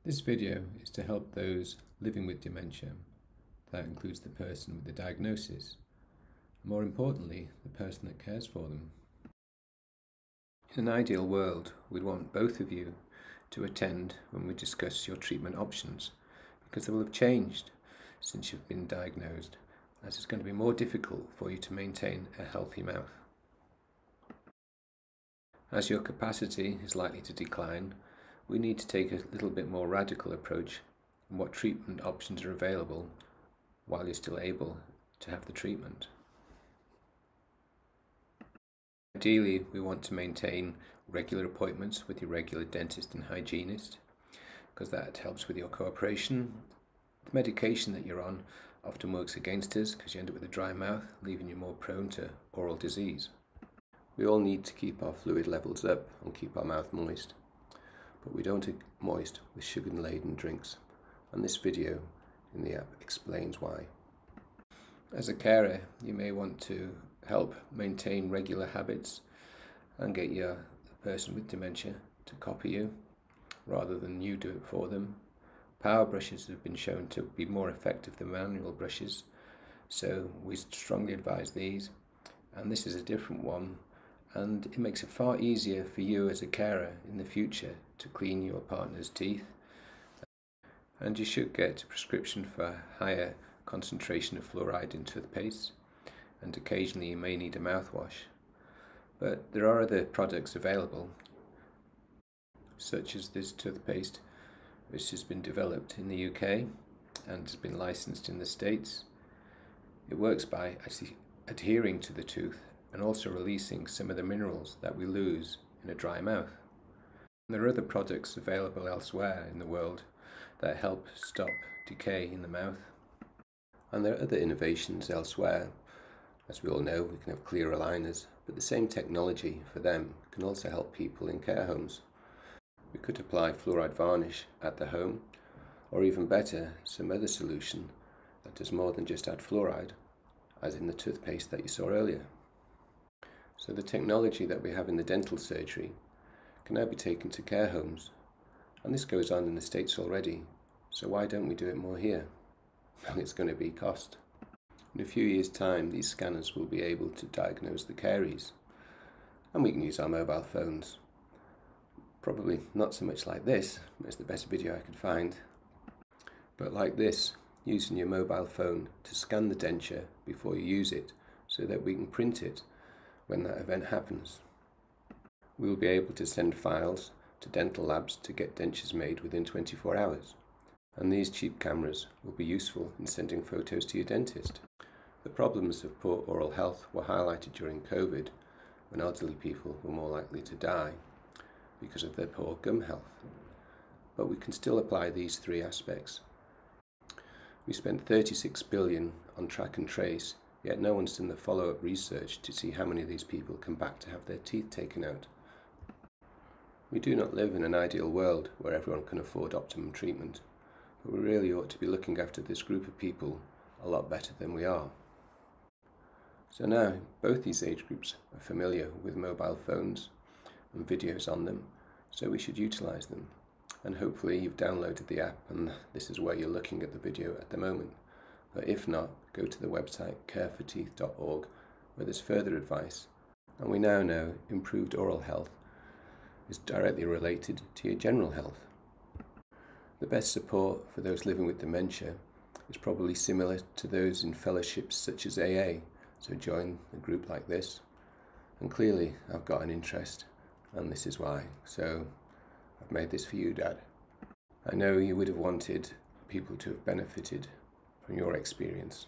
This video is to help those living with dementia. That includes the person with the diagnosis, and more importantly, the person that cares for them. In an ideal world, we'd want both of you to attend when we discuss your treatment options, because they will have changed since you've been diagnosed, as it's going to be more difficult for you to maintain a healthy mouth. As your capacity is likely to decline, we need to take a little bit more radical approach on what treatment options are available while you're still able to have the treatment. Ideally, we want to maintain regular appointments with your regular dentist and hygienist, because that helps with your cooperation. The medication that you're on often works against us because you end up with a dry mouth, leaving you more prone to oral disease. We all need to keep our fluid levels up and keep our mouth moist, but we don't get moist with sugar-laden drinks, and this video in the app explains why. As a carer, you may want to help maintain regular habits and get your person with dementia to copy you rather than you do it for them. Power brushes have been shown to be more effective than manual brushes, so we strongly advise these, and this is a different one, and it makes it far easier for you as a carer in the future to clean your partner's teeth. And you should get a prescription for higher concentration of fluoride in toothpaste, and occasionally you may need a mouthwash. But there are other products available, such as this toothpaste, which has been developed in the UK and has been licensed in the States. It works by actually adhering to the tooth and also releasing some of the minerals that we lose in a dry mouth. And there are other products available elsewhere in the world that help stop decay in the mouth. And there are other innovations elsewhere. As we all know, we can have clear aligners, but the same technology for them can also help people in care homes. We could apply fluoride varnish at the home, or even better, some other solution that does more than just add fluoride, as in the toothpaste that you saw earlier. So the technology that we have in the dental surgery can now be taken to care homes, and this goes on in the States already, so why don't we do it more here? Well, it's going to be cost. In a few years' time, these scanners will be able to diagnose the caries, and we can use our mobile phones. Probably not so much like this, it's the best video I could find, but like this, using your mobile phone to scan the denture before you use it, so that we can print it when that event happens. We will be able to send files to dental labs to get dentures made within 24 hours. And these cheap cameras will be useful in sending photos to your dentist. The problems of poor oral health were highlighted during COVID, when elderly people were more likely to die because of their poor gum health. But we can still apply these three aspects. We spent 36 billion on track and trace, yet no one's done the follow-up research to see how many of these people come back to have their teeth taken out. We do not live in an ideal world where everyone can afford optimum treatment, but we really ought to be looking after this group of people a lot better than we are. So now, both these age groups are familiar with mobile phones and videos on them, so we should utilize them. And hopefully you've downloaded the app and this is where you're looking at the video at the moment. But if not, go to the website careforteeth.org, where there's further advice. And we now know improved oral health is directly related to your general health. The best support for those living with dementia is probably similar to those in fellowships such as AA, so join a group like this. And clearly I've got an interest, and this is why. So I've made this for you, Dad. I know you would have wanted people to have benefited from your experience.